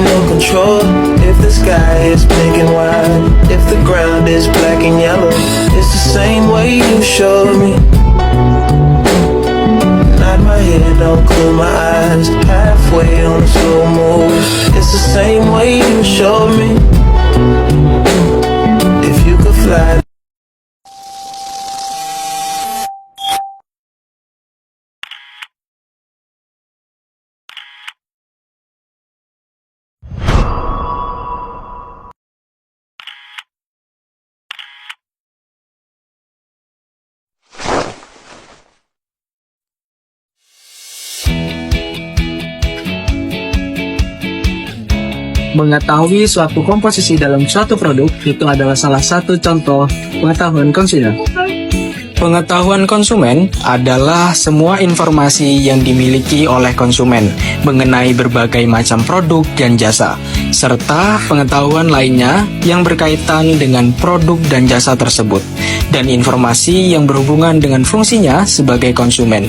no control. If the sky is pink and white, if the ground is black and yellow, it's the same way you showed me. Nod my head, don't close my eyes, halfway on a slow move. It's the same way you showed me. If you could fly. Mengetahui suatu komposisi dalam suatu produk itu adalah salah satu contoh pengetahuan konsumen. Pengetahuan konsumen adalah semua informasi yang dimiliki oleh konsumen mengenai berbagai macam produk dan jasa, serta pengetahuan lainnya yang berkaitan dengan produk dan jasa tersebut, dan informasi yang berhubungan dengan fungsinya sebagai konsumen.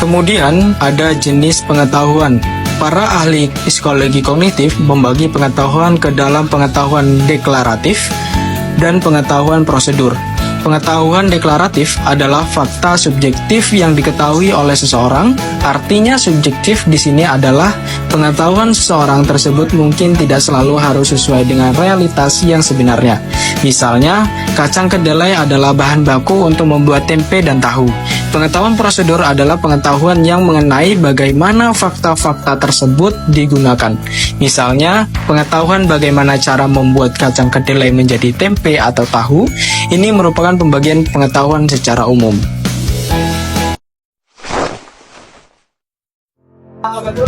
Kemudian ada jenis pengetahuan. Para ahli psikologi kognitif membagi pengetahuan ke dalam pengetahuan deklaratif dan pengetahuan prosedur. Pengetahuan deklaratif adalah fakta subjektif yang diketahui oleh seseorang. Artinya subjektif di sini adalah pengetahuan seseorang tersebut mungkin tidak selalu harus sesuai dengan realitas yang sebenarnya. Misalnya, kacang kedelai adalah bahan baku untuk membuat tempe dan tahu. Pengetahuan prosedur adalah pengetahuan yang mengenai bagaimana fakta-fakta tersebut digunakan. Misalnya, pengetahuan bagaimana cara membuat kacang kedelai menjadi tempe atau tahu, ini merupakan pembagian pengetahuan secara umum.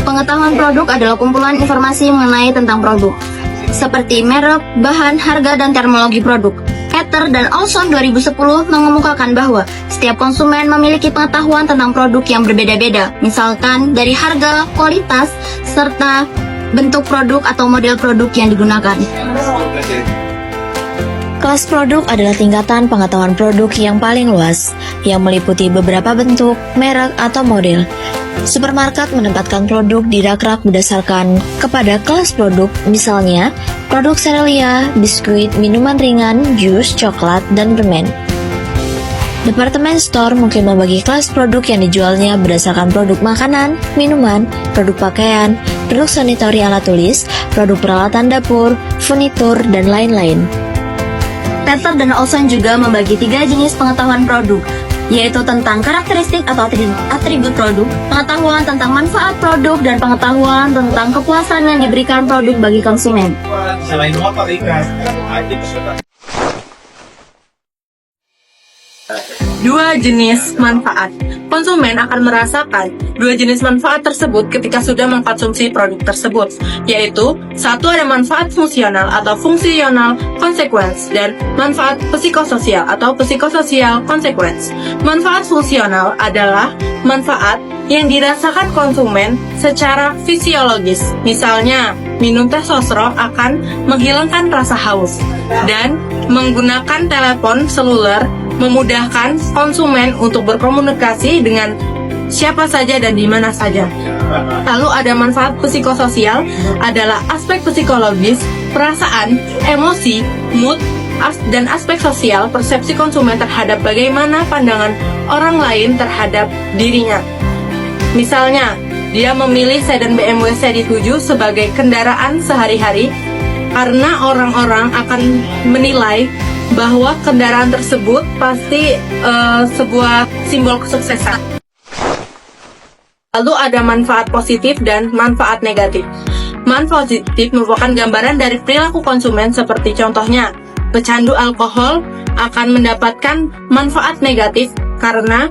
Pengetahuan produk adalah kumpulan informasi mengenai tentang produk, seperti merek, bahan, harga, dan terminologi produk. Peter dan Olson 2010 mengemukakan bahwa setiap konsumen memiliki pengetahuan tentang produk yang berbeda-beda, misalkan dari harga, kualitas, serta bentuk produk atau model produk yang digunakan. Kelas produk adalah tingkatan pengetahuan produk yang paling luas, yang meliputi beberapa bentuk, merek, atau model. Supermarket menempatkan produk di rak-rak berdasarkan kepada kelas produk, misalnya produk serealia, biskuit, minuman ringan, jus, coklat, dan permen. Departemen store mungkin membagi kelas produk yang dijualnya berdasarkan produk makanan, minuman, produk pakaian, produk sanitari alat tulis, produk peralatan dapur, furnitur, dan lain-lain. Peter dan Olson juga membagi 3 jenis pengetahuan produk, yaitu tentang karakteristik atau atribut produk, pengetahuan tentang manfaat produk, dan pengetahuan tentang kepuasan yang diberikan produk bagi konsumen. Dua jenis manfaat. Konsumen akan merasakan dua jenis manfaat tersebut ketika sudah mengkonsumsi produk tersebut, yaitu satu ada manfaat fungsional atau fungsional consequence dan manfaat psikososial atau psikososial consequence. Manfaat fungsional adalah manfaat yang dirasakan konsumen secara fisiologis. Misalnya, minum teh sosro akan menghilangkan rasa haus, dan menggunakan telepon seluler memudahkan konsumen untuk berkomunikasi dengan siapa saja dan di mana saja. Lalu ada manfaat psikososial, adalah aspek psikologis, perasaan, emosi, mood, dan aspek sosial, persepsi konsumen terhadap bagaimana pandangan orang lain terhadap dirinya. Misalnya, dia memilih sedan BMW seri 7 sebagai kendaraan sehari-hari karena orang-orang akan menilai bahwa kendaraan tersebut pasti sebuah simbol kesuksesan. Lalu ada manfaat positif dan manfaat negatif. Manfaat positif merupakan gambaran dari perilaku konsumen, seperti contohnya, pecandu alkohol akan mendapatkan manfaat negatif karena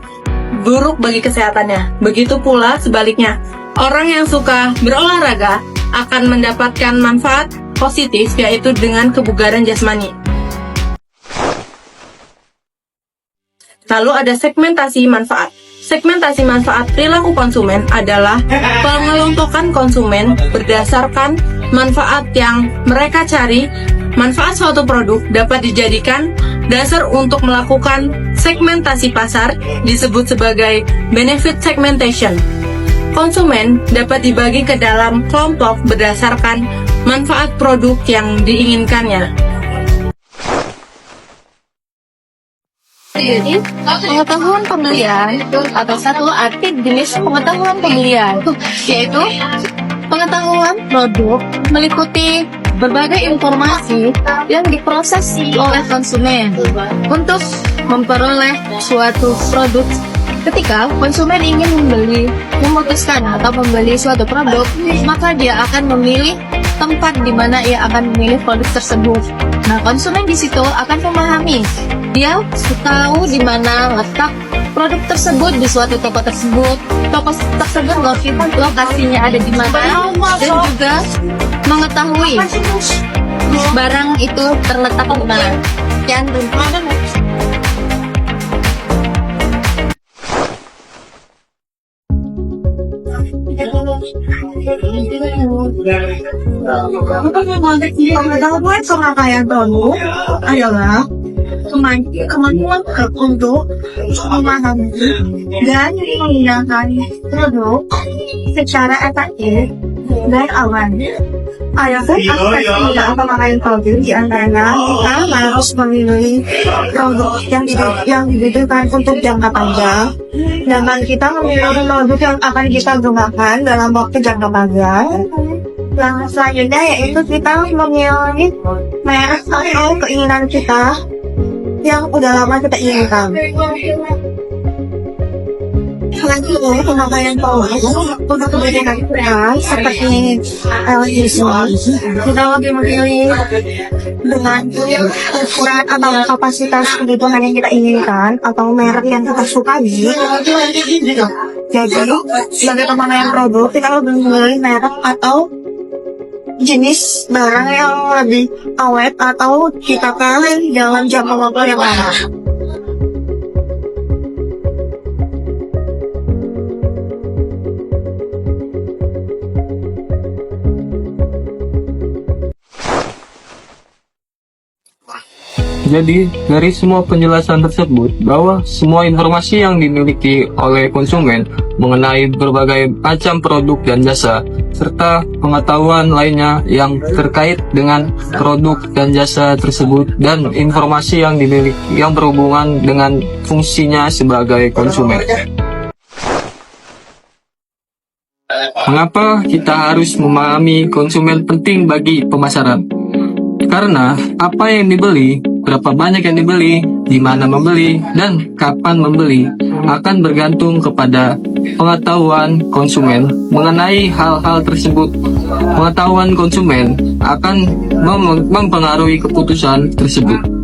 buruk bagi kesehatannya. Begitu pula sebaliknya, orang yang suka berolahraga akan mendapatkan manfaat positif, yaitu dengan kebugaran jasmani. Lalu ada segmentasi manfaat. Segmentasi manfaat perilaku konsumen adalah pengelompokan konsumen berdasarkan manfaat yang mereka cari. Manfaat suatu produk dapat dijadikan dasar untuk melakukan segmentasi pasar, disebut sebagai benefit segmentation. Konsumen dapat dibagi ke dalam kelompok berdasarkan manfaat produk yang diinginkannya. Jadi, pengetahuan pembelian atau satu arti jenis pengetahuan pembelian, yaitu pengetahuan produk meliputi berbagai informasi yang diproses oleh konsumen untuk memperoleh suatu produk. Ketika konsumen ingin memutuskan atau membeli suatu produk, maka dia akan memilih tempat di mana ia akan memilih produk tersebut. Nah, konsumen di situ akan memahami, dia tahu di mana letak produk tersebut di suatu toko tersebut. Toko tersebut lokasinya ada di mana dan juga mengetahui barang itu terletak di mana. Sekian, Pengetahuan pemakaian produk adalah kemampuan untuk memahami dan menggunakan produk secara efektif dan aman. Adapun aspek penggunaan pemakaian produk di antaranya kita harus memilih produk yang dibutuhkan untuk jangka panjang, dan kita memilih produk yang akan kita gunakan dalam waktu jangka panjang. Yang selanjutnya yaitu kita memilih merek atau keinginan kita yang udah lama kita inginkan. Selanjutnya pemakaian produk untuk kebutuhan kita seperti LCD, kita lebih memilih dengan ukuran atau kapasitas kebutuhan yang kita inginkan atau merek yang kita sukai. Jadi sebagai pemakaian produk kita lebih memilih merek atau jenis barang yang lebih awet atau kita pakai dalam jangka waktu yang lama. Jadi, dari semua penjelasan tersebut, bahwa semua informasi yang dimiliki oleh konsumen mengenai berbagai macam produk dan jasa, serta pengetahuan lainnya yang terkait dengan produk dan jasa tersebut, dan informasi yang dimiliki yang berhubungan dengan fungsinya sebagai konsumen. Mengapa kita harus memahami konsumen penting bagi pemasaran? Karena apa yang dibeli, berapa banyak yang dibeli, di mana membeli, dan kapan membeli akan bergantung kepada pengetahuan konsumen mengenai hal-hal tersebut. Pengetahuan konsumen akan mempengaruhi keputusan tersebut.